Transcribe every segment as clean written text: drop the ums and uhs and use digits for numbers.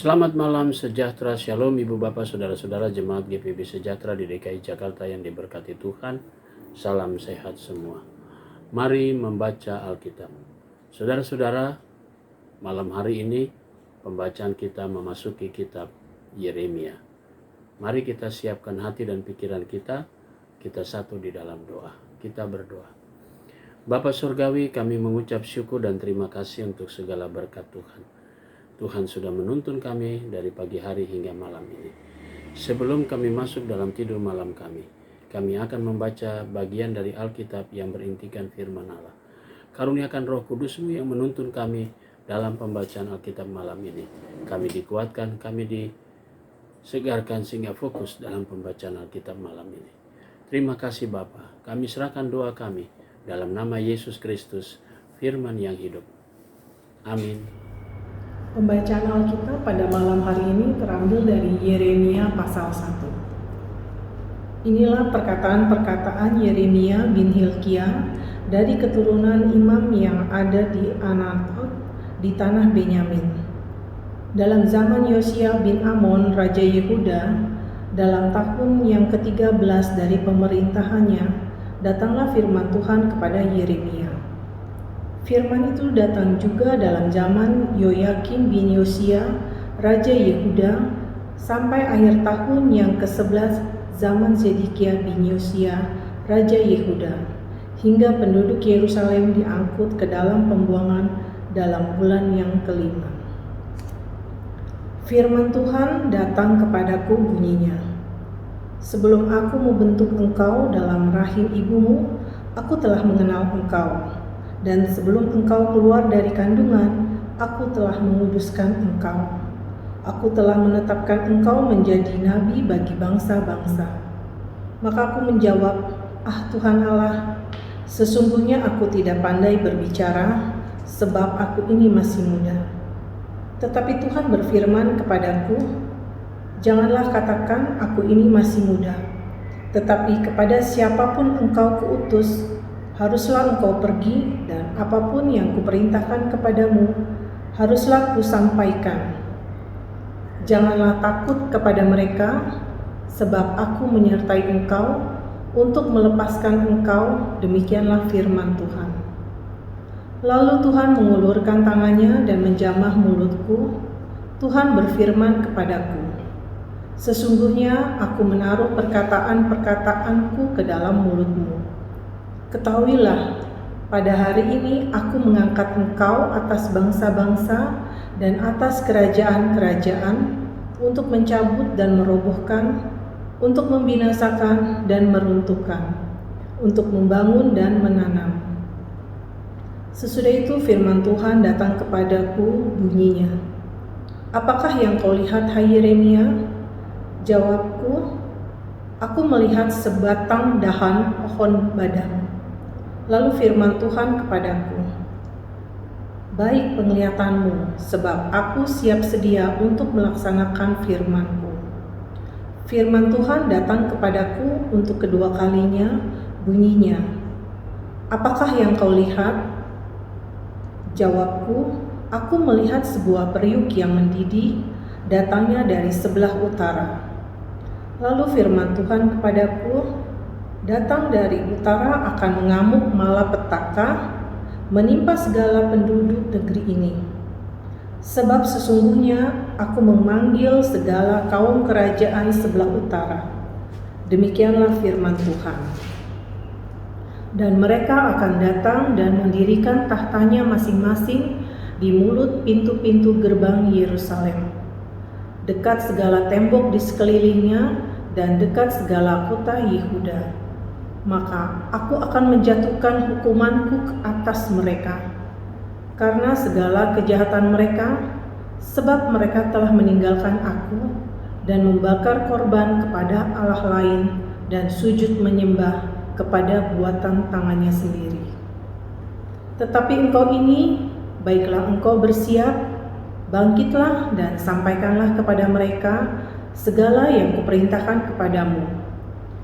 Selamat malam sejahtera, shalom ibu bapak saudara-saudara jemaat GPB Sejahtera di DKI Jakarta yang diberkati Tuhan. Salam sehat semua. Mari membaca Alkitab. Saudara-saudara, malam hari ini pembacaan kita memasuki kitab Yeremia. Mari kita siapkan hati dan pikiran kita satu di dalam doa. Kita berdoa. Bapa Surgawi, kami mengucap syukur dan terima kasih untuk segala berkat Tuhan. Tuhan sudah menuntun kami dari pagi hari hingga malam ini. Sebelum kami masuk dalam tidur malam kami akan membaca bagian dari Alkitab yang berintikan firman Allah. Karuniakan Roh Kudus-Mu yang menuntun kami dalam pembacaan Alkitab malam ini. Kami dikuatkan, kami disegarkan sehingga fokus dalam pembacaan Alkitab malam ini. Terima kasih Bapa. Kami serahkan doa kami dalam nama Yesus Kristus, firman yang hidup. Amin. Pembacaan Alkitab pada malam hari ini terambil dari Yeremia pasal 1. Inilah perkataan-perkataan Yeremia bin Hilkiah dari keturunan imam yang ada di Anatot di tanah Benyamin. Dalam zaman Yosia bin Amon, Raja Yehuda, dalam tahun yang ke-13 dari pemerintahannya, datanglah firman Tuhan kepada Yeremia. Firman itu datang juga dalam zaman Yoyakim bin Yosia, Raja Yehuda, sampai akhir tahun yang ke-11 zaman Zedekiah bin Yosia, Raja Yehuda, hingga penduduk Yerusalem diangkut ke dalam pembuangan dalam bulan yang ke-5. Firman Tuhan datang kepadaku bunyinya, sebelum aku membentuk engkau dalam rahim ibumu, aku telah mengenal engkau. Dan sebelum engkau keluar dari kandungan, aku telah menguduskan engkau. Aku telah menetapkan engkau menjadi nabi bagi bangsa-bangsa. Maka aku menjawab, Tuhan Allah, sesungguhnya aku tidak pandai berbicara, sebab aku ini masih muda. Tetapi Tuhan berfirman kepadaku, janganlah katakan aku ini masih muda, tetapi kepada siapapun engkau kuutus, haruslah engkau pergi, dan apapun yang kuperintahkan kepadamu, haruslah kusampaikan. Janganlah takut kepada mereka, sebab aku menyertai engkau untuk melepaskan engkau, demikianlah firman Tuhan. Lalu Tuhan mengulurkan tangannya dan menjamah mulutku. Tuhan berfirman kepadaku, sesungguhnya aku menaruh perkataan-perkataanku ke dalam mulutmu. Ketahuilah, pada hari ini aku mengangkat engkau atas bangsa-bangsa dan atas kerajaan-kerajaan untuk mencabut dan merobohkan, untuk membinasakan dan meruntuhkan, untuk membangun dan menanam. Sesudah itu firman Tuhan datang kepadaku bunyinya, apakah yang kau lihat, hai Yeremia? Jawabku, aku melihat sebatang dahan pohon badang. Lalu firman Tuhan kepadaku, baik penglihatanmu, sebab aku siap sedia untuk melaksanakan firman-Ku. Firman Tuhan datang kepadaku untuk kedua kalinya, bunyinya, apakah yang kau lihat? Jawabku, aku melihat sebuah periuk yang mendidih, datangnya dari sebelah utara. Lalu firman Tuhan kepadaku, datang dari utara akan mengamuk malapetaka, menimpa segala penduduk negeri ini. Sebab sesungguhnya aku memanggil segala kaum kerajaan sebelah utara. Demikianlah firman Tuhan. Dan mereka akan datang dan mendirikan tahtanya masing-masing di mulut pintu-pintu gerbang Yerusalem, dekat segala tembok di sekelilingnya dan dekat segala kota Yehuda. Maka aku akan menjatuhkan hukumanku ke atas mereka, karena segala kejahatan mereka, sebab mereka telah meninggalkan aku dan membakar korban kepada Allah lain dan sujud menyembah kepada buatan tangannya sendiri. Tetapi engkau ini, baiklah engkau bersiap, bangkitlah dan sampaikanlah kepada mereka segala yang kuperintahkan kepadamu.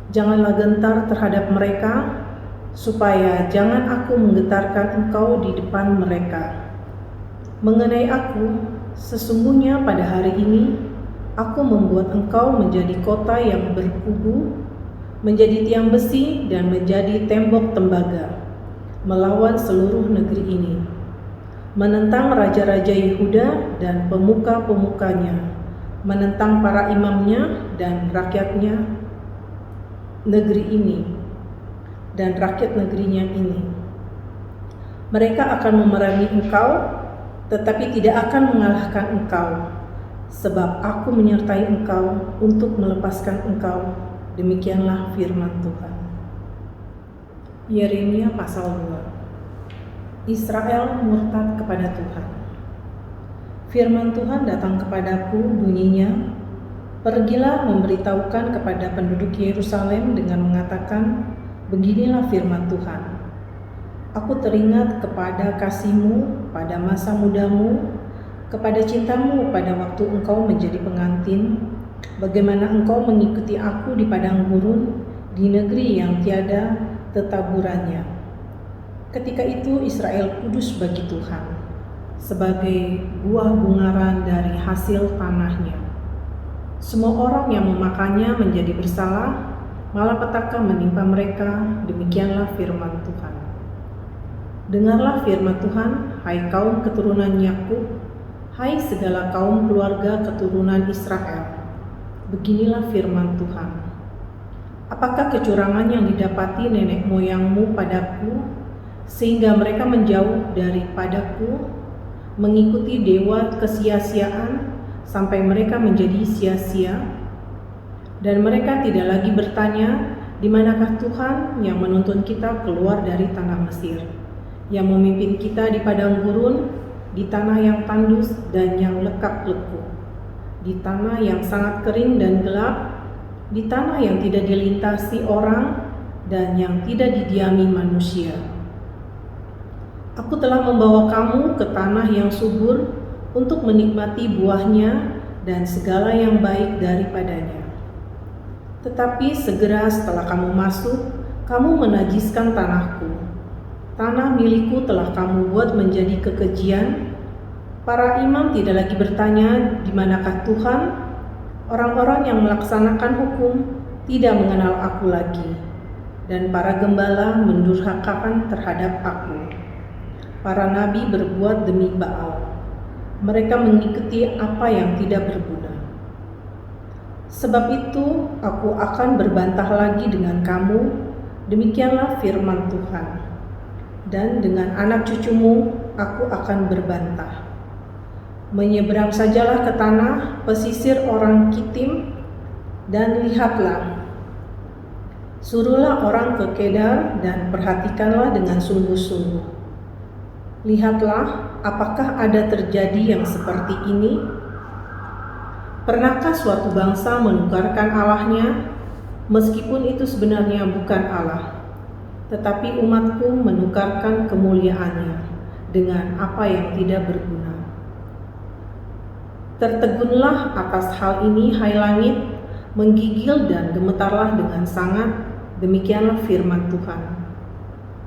Janganlah gentar terhadap mereka, supaya jangan aku menggetarkan engkau di depan mereka. Mengenai aku, sesungguhnya pada hari ini aku membuat engkau menjadi kota yang berkubu, menjadi tiang besi dan menjadi tembok tembaga, melawan seluruh negeri ini, menentang raja-raja Yehuda dan pemuka-pemukanya, menentang para imamnya dan rakyatnya negeri ini, dan rakyat negerinya ini. Mereka akan memerangi engkau, tetapi tidak akan mengalahkan engkau, sebab aku menyertai engkau untuk melepaskan engkau. Demikianlah firman Tuhan. Yeremia pasal 2. Israel murtad kepada Tuhan. Firman Tuhan datang kepadaku, bunyinya, pergilah memberitahukan kepada penduduk Yerusalem dengan mengatakan, beginilah firman Tuhan. Aku teringat kepada kasihmu pada masa mudamu, kepada cintamu pada waktu engkau menjadi pengantin, bagaimana engkau mengikuti aku di padang gurun, di negeri yang tiada tetaburannya. Ketika itu Israel kudus bagi Tuhan, sebagai buah bungaran dari hasil tanahnya. Semua orang yang memakannya menjadi bersalah, malapetaka menimpa mereka. Demikianlah firman Tuhan. Dengarlah firman Tuhan, hai kaum keturunan Yakub, hai segala kaum keluarga keturunan Israel. Beginilah firman Tuhan. Apakah kecurangan yang didapati nenek moyangmu padaku, sehingga mereka menjauh daripadaku, mengikuti dewa kesia-siaan, sampai mereka menjadi sia-sia? Dan mereka tidak lagi bertanya, di manakah Tuhan yang menuntun kita keluar dari tanah Mesir, yang memimpin kita di padang gurun, di tanah yang tandus dan yang lekak-lekuk, di tanah yang sangat kering dan gelap, di tanah yang tidak dilintasi orang dan yang tidak didiami manusia. Aku telah membawa kamu ke tanah yang subur untuk menikmati buahnya dan segala yang baik daripadanya. Tetapi segera setelah kamu masuk, kamu menajiskan tanahku. Tanah milikku telah kamu buat menjadi kekejian. Para imam tidak lagi bertanya, di manakah Tuhan? Orang-orang yang melaksanakan hukum tidak mengenal aku lagi. Dan para gembala mendurhakakan terhadap aku. Para nabi berbuat demi Baal. Mereka mengikuti apa yang tidak berguna. Sebab itu aku akan berbantah lagi dengan kamu. Demikianlah firman Tuhan. Dan dengan anak cucumu aku akan berbantah. Menyeberang sajalah ke tanah pesisir orang Kitim, dan lihatlah. Suruhlah orang ke Kedar dan perhatikanlah dengan sungguh-sungguh. Lihatlah, apakah ada terjadi yang seperti ini? Pernahkah suatu bangsa menukarkan Allahnya, meskipun itu sebenarnya bukan Allah? Tetapi umatku menukarkan kemuliaannya dengan apa yang tidak berguna. Tertegunlah atas hal ini, hai langit, menggigil dan gemetarlah dengan sangat. Demikianlah firman Tuhan.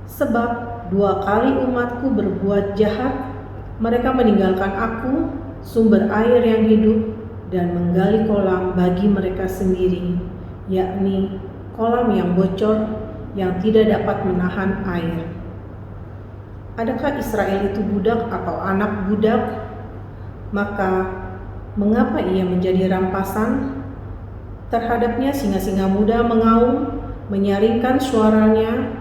Sebab 2 kali umatku berbuat jahat, mereka meninggalkan aku, sumber air yang hidup, dan menggali kolam bagi mereka sendiri, yakni kolam yang bocor, yang tidak dapat menahan air. Adakah Israel itu budak atau anak budak? Maka mengapa ia menjadi rampasan? Terhadapnya singa-singa muda mengaum, menyaringkan suaranya.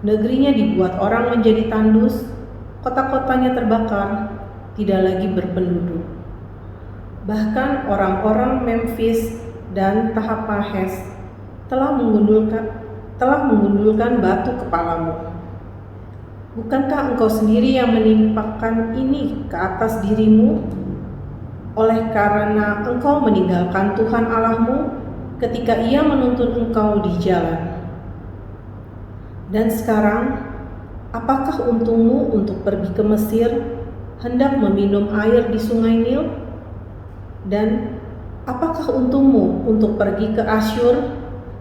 Negerinya dibuat orang menjadi tandus, kota-kotanya terbakar, tidak lagi berpenduduk. Bahkan orang-orang Memphis dan Tahappahes telah mengundulkan batu kepalamu. Bukankah engkau sendiri yang menimpakan ini ke atas dirimu? Oleh karena engkau meninggalkan Tuhan Allahmu ketika Ia menuntun engkau di jalan. Dan sekarang, apakah untungmu untuk pergi ke Mesir, hendak meminum air di sungai Nil? Dan apakah untungmu untuk pergi ke Asyur,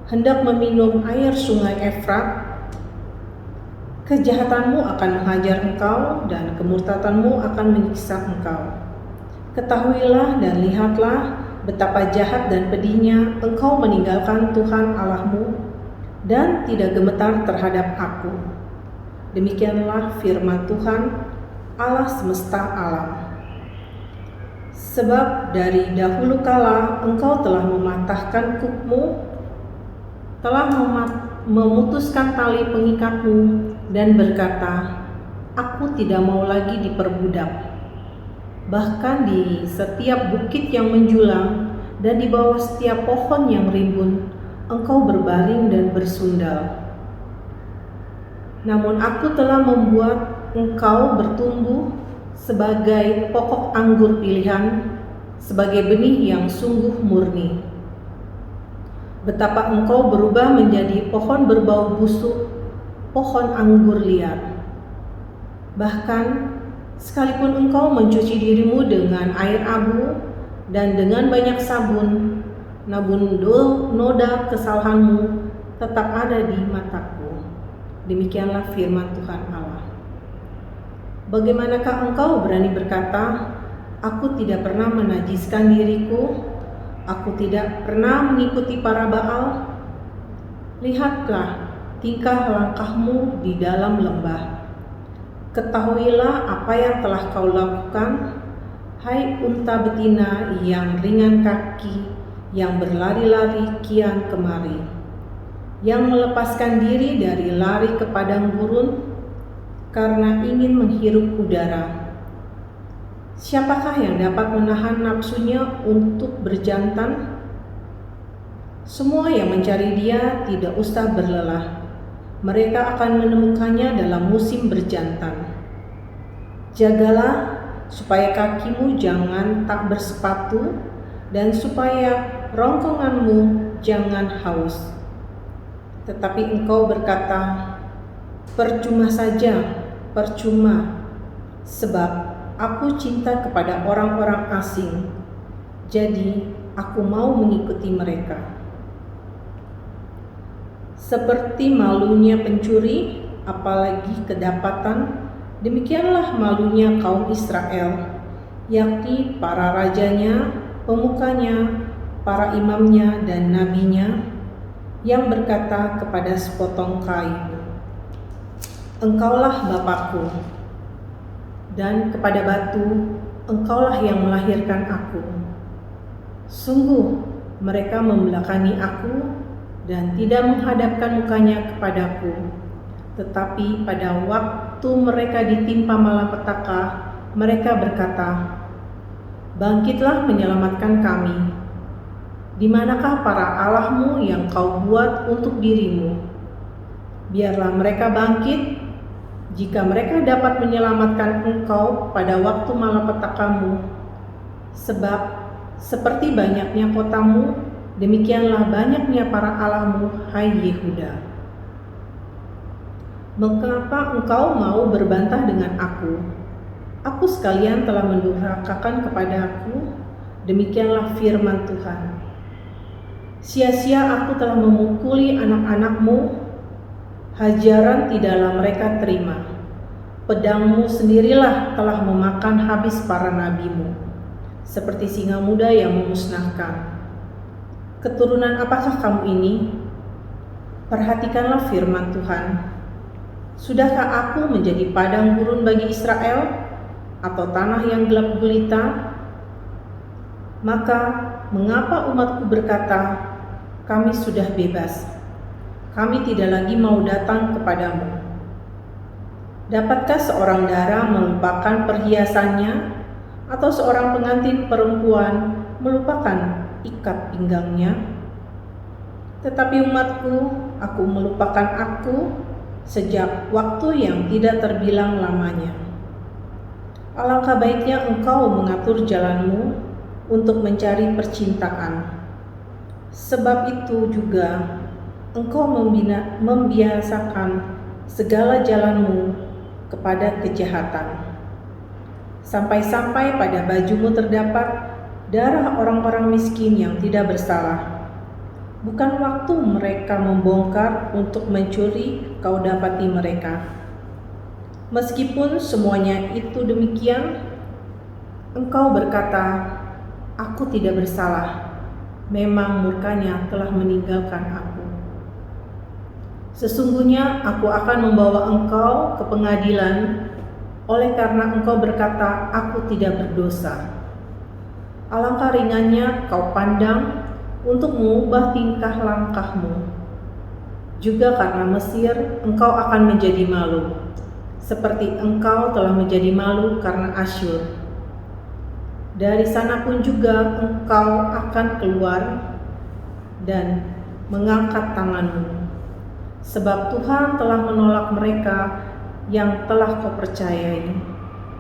hendak meminum air sungai Efrat? Kejahatanmu akan menghajar engkau dan kemurtadanmu akan menyiksa engkau. Ketahuilah dan lihatlah betapa jahat dan pedihnya engkau meninggalkan Tuhan Allahmu dan tidak gemetar terhadap aku. Demikianlah firman Tuhan, Allah semesta alam. Sebab dari dahulu kala engkau telah mematahkan kukmu, telah memutuskan tali pengikatmu, dan berkata, aku tidak mau lagi diperbudak. Bahkan di setiap bukit yang menjulang dan di bawah setiap pohon yang rimbun, engkau berbaring dan bersundal. Namun aku telah membuat engkau bertumbuh sebagai pokok anggur pilihan, sebagai benih yang sungguh murni. Betapa engkau berubah menjadi pohon berbau busuk, pohon anggur liar. Bahkan sekalipun engkau mencuci dirimu dengan air abu dan dengan banyak sabun, namun noda kesalahanmu tetap ada di mataku. Demikianlah firman Tuhan Allah. Bagaimanakah engkau berani berkata, aku tidak pernah menajiskan diriku, aku tidak pernah mengikuti para Baal? Lihatlah tingkah langkahmu di dalam lembah. Ketahuilah apa yang telah kau lakukan, hai unta betina yang ringan kaki, yang berlari-lari kian kemari, yang melepaskan diri dari lari ke padang gurun karena ingin menghirup udara. Siapakah yang dapat menahan nafsunya untuk berjantan? Semua yang mencari dia tidak usah berlelah. Mereka akan menemukannya dalam musim berjantan. Jagalah supaya kakimu jangan tak bersepatu dan supaya rongkonganmu jangan haus. Tetapi engkau berkata, percuma saja, percuma, sebab aku cinta kepada orang-orang asing, jadi aku mau mengikuti mereka. Seperti malunya pencuri, apalagi kedapatan, demikianlah malunya kaum Israel, yakni para rajanya, pemukanya, para imamnya, dan nabinya, yang berkata kepada sepotong kayu, engkaulah Bapakku, dan kepada batu, engkaulah yang melahirkan aku. Sungguh, mereka membelakangi aku dan tidak menghadapkan mukanya kepadaku. Tetapi pada waktu mereka ditimpa malapetaka, mereka berkata, bangkitlah menyelamatkan kami. Di manakah para allahmu yang kau buat untuk dirimu? Biarlah mereka bangkit, jika mereka dapat menyelamatkan engkau pada waktu malapetakamu. Sebab seperti banyaknya kotamu, demikianlah banyaknya para allahmu, hai Yehuda. Mengapa engkau mau berbantah dengan aku? Aku sekalian telah mendurhakakan kepadaku, demikianlah firman Tuhan. Sia-sia aku telah memukuli anak-anakmu, hajaran tidaklah mereka terima. Pedangmu sendirilah telah memakan habis para nabimu, seperti singa muda yang memusnahkan. Keturunan apakah kamu ini? Perhatikanlah firman Tuhan. Sudahkah aku menjadi padang gurun bagi Israel, atau tanah yang gelap gulita? Maka mengapa umatku berkata, kami sudah bebas, kami tidak lagi mau datang kepadamu? Dapatkah seorang dara melupakan perhiasannya, atau seorang pengantin perempuan melupakan ikat pinggangnya? Tetapi umatku, aku melupakan aku sejak waktu yang tidak terbilang lamanya. Alangkah baiknya engkau mengatur jalanmu untuk mencari percintaan. Sebab itu juga engkau membiasakan segala jalanmu kepada kejahatan. Sampai-sampai pada bajumu terdapat darah orang-orang miskin yang tidak bersalah. Bukan waktu mereka membongkar untuk mencuri kau dapati mereka. Meskipun semuanya itu demikian, Engkau berkata, "Aku tidak bersalah. Memang murka-Nya telah meninggalkan aku. Sesungguhnya aku akan membawa engkau ke pengadilan, oleh karena engkau berkata, aku tidak berdosa. Alangkah ringannya kau pandang untuk mengubah tingkah langkahmu. Juga karena Mesir, engkau akan menjadi malu, seperti engkau telah menjadi malu karena Asyur. Dari sana pun juga engkau akan keluar dan mengangkat tanganmu, sebab Tuhan telah menolak mereka yang telah kau percayai,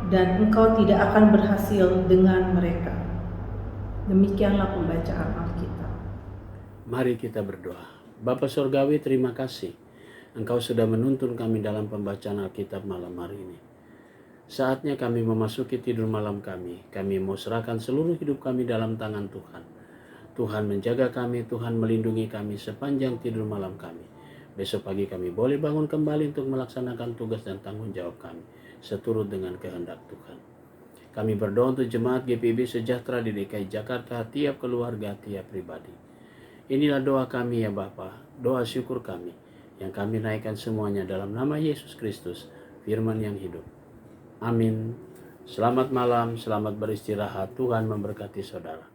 dan engkau tidak akan berhasil dengan mereka." Demikianlah pembacaan Alkitab. Mari kita berdoa. Bapa Surgawi, terima kasih Engkau sudah menuntun kami dalam pembacaan Alkitab malam hari ini. Saatnya kami memasuki tidur malam kami. Kami mau serahkan seluruh hidup kami dalam tangan Tuhan. Tuhan menjaga kami, Tuhan melindungi kami sepanjang tidur malam kami. Besok pagi kami boleh bangun kembali untuk melaksanakan tugas dan tanggung jawab kami, seturut dengan kehendak Tuhan. Kami berdoa untuk jemaat GPIB Sejahtera di DKI Jakarta, tiap keluarga, tiap pribadi. Inilah doa kami ya Bapa, doa syukur kami, yang kami naikkan semuanya dalam nama Yesus Kristus, firman yang hidup. Amin. Selamat malam, selamat beristirahat. Tuhan memberkati saudara.